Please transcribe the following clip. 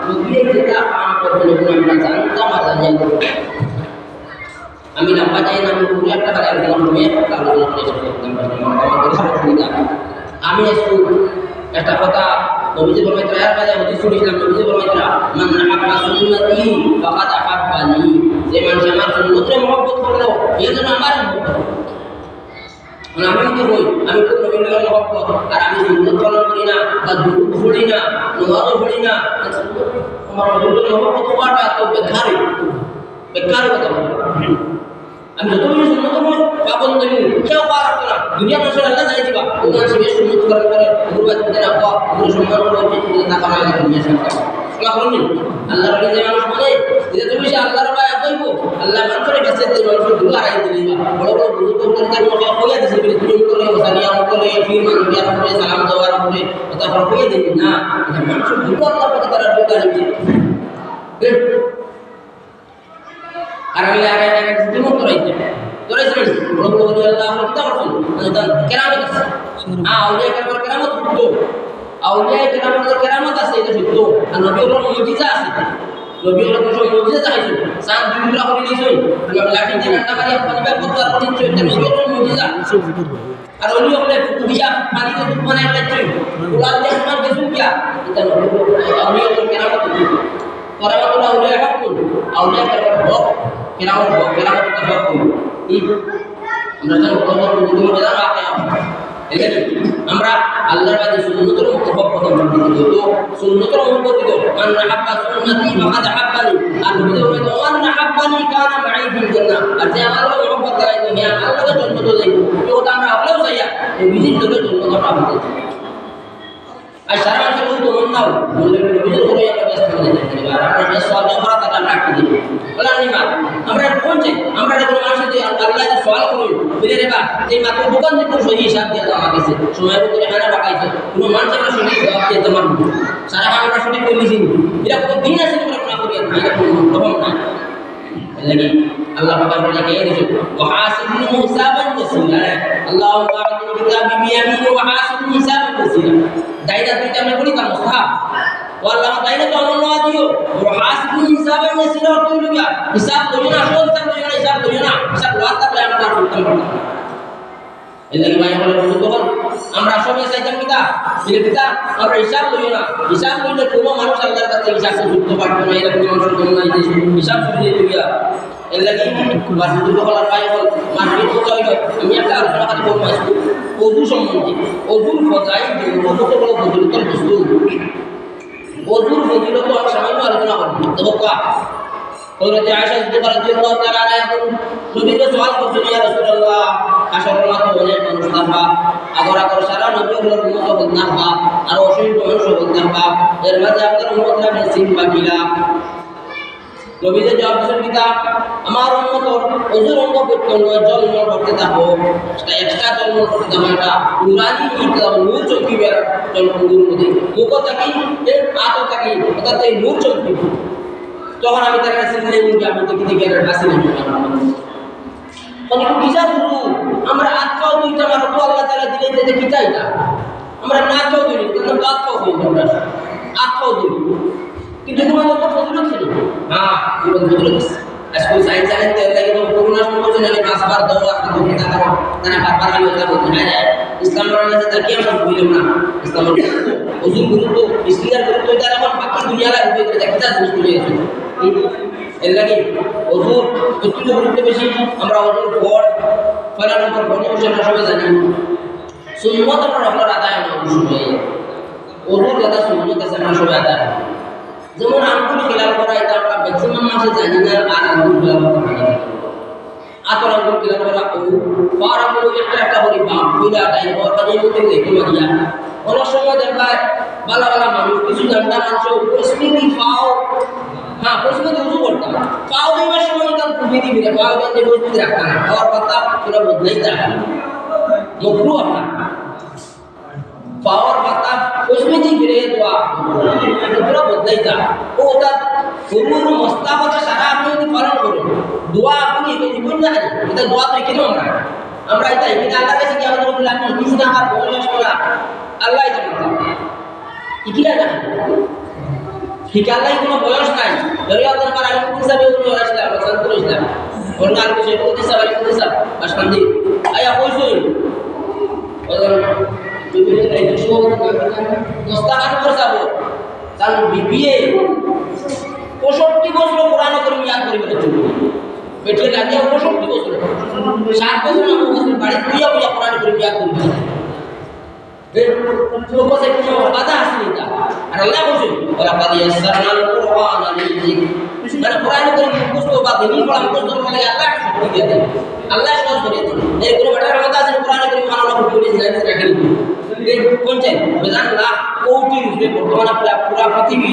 dia kita apa benar-benar sangat mazanya itu. Amin apa aja yang namanya kita kalau yang namanya kalau kita Amin itu kata kata Nabi bermitra ya pada hadis Islam Nabi bermitra man ahabba sunnati faqad ahabbani zaman sunnah muhabbat করলো এই জন্য আমার আমি কি কই আমি তো নবীর মুহাব্বত আর আমি সুন্নাত পালন করি না বা দুরূদ পড়ি না নামাজ পড়ি না আমার নবীর মুহাব্বত করাটা তো বেকার কথা আমি যত বেশি সুন্নাত পাবন করি কেউ পারত না দুনিয়া মানুষের আল্লাহ জানি দিবা ওনার সে সুন্নাত করে গুরবাত দেনা বা ওর সম্মান করে না করা লাগে দুনিয়া সরকার কি করুন আল্লাহ বলি যে মানুষ বলে যে তুমি সে আল্লাহর ভাই কইব আল্লাহ মানুষের কাছে যে মানুষ দুয়া রাই দিবা বড় বড় বুজুর্গ করতে মতো কইয়া দিছে বলে তুমি করে ওসানিয়া করে ফির মানুষ দিয়া করে সালাম দেওয়ার করে কথা কইয়া দিবি না মানুষ দুয়া আল্লাহ পাকে তারা দুয়া দিবে আর আমি আর এক দিন করাইতে করেছিলেন রব্বুল আল্লাহ আমরা কিতাব করছেন কেরামত আছে আউলিয়া কেরামত হতো আউলিয়া কেরামত আছে এটা সত্য আর নবীর মুজিজা আছে নবীর কিছু মুজিজা আছে সাত দুইরা করে নিয়েছে আমি লাঠি দিয়ে রান্না করি আপনি ব্যবহার করতে দিচ্ছেন এটা নবীর মুজিজা আর ওলি হলে কুবিয়া পানিতে দুধ বানায় খাচ্ছে গোলাপ দিয়ে আমার বেসুন কিয়া এটা নবীর আউলিয়া কেরামত কেরামত আউলিয়া হক আউলিয়া কেরামত হক আমরা যখন খবর বুঝতে বাজার রাখতে আমরা আল্লাহর বাদে সুন্নতের মুহাব্বত করতে তো সুন্নতের মুহাব্বত দিও মান হাব্বা সুন্নতি ফাকাদ হাব্বানি আর বিদও মান হাব্বানি কানা মাই ফিল জান্নাহ আর যে আমার মুহাব্বত করে তো হে আল্লাহর জন্য তো যাইবো তো আমরা আপলাও যাইয়া এই বিজিত তোকে জন্য তো পাবো আর সারা মানুষ তো মন নাও বলে বিজিত করে আমরা ব্যস্ত হয়ে যাই আর আমরা যে সওয়াল করা তা রাখতে দিই বলা নিমা আমরা কোন চাই আমরা কোনো মানুষের যে আল্লাহ যে সওয়াল করি বলে রে বা এই মাত্র দোকান থেকে সহি হিসাব দিয়ে দেওয়া গেছে সময়ের ভিতরে খানা পাকাইছে কোনো মানুষের না সঠিক জবাব দিয়ে তোমার সারা আমরা সঠিক করে লিখি এটা কোনো দিন আছে তোমরা না করি এটা কোনো প্রবলেম না লাগি আল্লাহ পাক বলে কে দিছো ওয়াহাসিবুল হিসাবান ইয়াসিরা আল্লাহুম্মা আতিনি কিতাবি বিয়ামিনি ওয়াহাসিবুল হিসাবান ইয়াসিরা দাইদা দুইটা আমরা করি তা মুস্তাহাব والله दाइने तो अमल ना दियो और हासिबुल हिसाब में सिरा और तुम लोग हिसाब करियो ना शोध तक करियो ना हिसाब बात तक আমরা না করতে পারবো এলাকি ভাই বলে বন্ধু তখন আমরা সবাই চাইতাম কিতা আমরা হিসাব করিও না হিসাব করলে কোনো মানুষ আল্লাহর কাছে হিসাব করতে পারবে না এরকম মানুষ কোন নাই যে হিসাব করে দিবে এলাকি বাসুদু বলার ভাই বল মানবিক কথা হইলো আমি একটা আলোচনা করতে বলবো ওযু সম্বন্ধে ওযুর ফজাইল যে ওযু তো বড় ফজিলতের বস্তু ওযুর ফজিলত আমি সামান্য আলোচনা করব দেখো হযরত আয়েশা রাদিয়াল্লাহু তাআলা আনহা নবীকে সওয়াল করছেন ইয়া রাসূলুল্লাহ আশরাফুল অনেক মানুষ থাকবা আগর সারা নবীর উম্মত বদনাবা আর অসংখ্য মানুষ বদনাবা এর মাঝে আপনার উম্মতরা নসিব বাকিলা নবীকে জবাব দিয়েছেন পিতা আমার উম্মত ওযুর অঙ্গ প্রত্যঙ্গ জন্ম করতে থাকো সেটা এক্সট্রা জন্ম করতে থাকো এটা নুরানি কিতাব নূর চমকি বের জন্মগুলোর মধ্যে মুখ থাকি এর আতো থাকি অর্থাৎ এই নূর চমকি তখন আমি তার কাছে নিয়ে গিয়ে আমি দেখি দেখি এর কাছে নিয়ে অনেক বিচার করবো আমরা আত্মাও দুইটা আমার তো আল্লাহ তাআলা দিলে যেতে কি চাই না আমরা না চাও দিই কিন্তু আত্মাও দিই আমরা আত্মাও দিই কিন্তু তোমাদের তো ফজিলত ছিল হ্যাঁ জীবন ফজিলত আজকে সাইন্স জানতে লাগে তো করোনা সময় জানি পাঁচবার দাও আর তো কিনা করো না বারবার আমি ওটা বলতে না ইসলাম মানে তার কি আমরা বুঝলাম না ইসলাম ওযুর গুরুত্ব ইসলামের গুরুত্ব যারা আমার বাকি দুনিয়া লাগে উপরে একটা জিনিস তুলে আছে এর লাগে ওযুর কতটুকু গুরুত্ব বেশি আমরা ওযুর পর ফলা নম্বর বনে আমরা সবাই জানি সুন্নাত আমরা আদায় না ওযুর কথা সুন্নাত আছে আমরা সবাই আদায় যেমন আঙ্গুল খেলার করা এটা আমরা ম্যাক্সিমাম মানুষ জানি না আর আঙ্গুল খেলার করা আতর আঙ্গুল খেলার করা ও পার আঙ্গুল একটা করি বাপ দুইটা টাইম ওর কাছে মধ্যে দেখে মারিয়া অনেক সময় দেখা ভালো ভালো মানুষ কিছু জানতা মানুষ পরিস্থিতি পাও হ্যাঁ পরিস্থিতি উজু করতাম পাও দেওয়ার সময় তার খুবই দিবি না পাও দিয়ে পরিস্থিতি রাখতাম না আর কথা পুরো বদলাই যায় মকরু আপনার पावर पाता उसमें जी गिरे दुआ पूरा बदलाई था वो होता गुरु मुस्ताफा का सारा आपने पालन करो दुआ अपनी के जीवन ना है এটা দোয়া তো কেন আমরা এটা এটা আল্লাহ কাছে কি আমাদের বললাম কিছু না আর বলে আসলা আল্লাহ জানে ইকিরা জানে শিকালাই কোনো বয়স নাই ধরে আপনার আমার আলিম হিসাবে উনি আসলাম শান্ত ইসলাম ওর নাম কিছু প্রতিষ্ঠা বাড়ি প্রতিষ্ঠা আর শান্তি আয়া কইছই ওজন তুমি এই দুটো দস্তা কাট করে যাবো কাল বিবিএ 65 বছর কোরআন করিম ইয়াদ করিবে তুমি বেটে লাগিয়া 65 বছর 7 বছর না বছর বাড়ি তুইয়া বুঝা কোরআন করিম ইয়াদ করিবে লোক সে কোনো বাধা আসেনি তা আর আল্লাহ বলছেন ওরা বাদি ইয়াসসারনাল কুরআন লিযিক মানে কোরআন করিম মুখস্থ বা দিনী পড়া মুখস্থ করে আল্লাহ শক্তি দিয়ে দেন আল্লাহ সহজ করে দেন এই কোনো বাটার কথা আছে কোরআন করিম মানা না করে দিয়েছে জানেন রাখেন এই কোন চাই বেজান না কোটি রূপে বর্তমানে পুরা পৃথিবী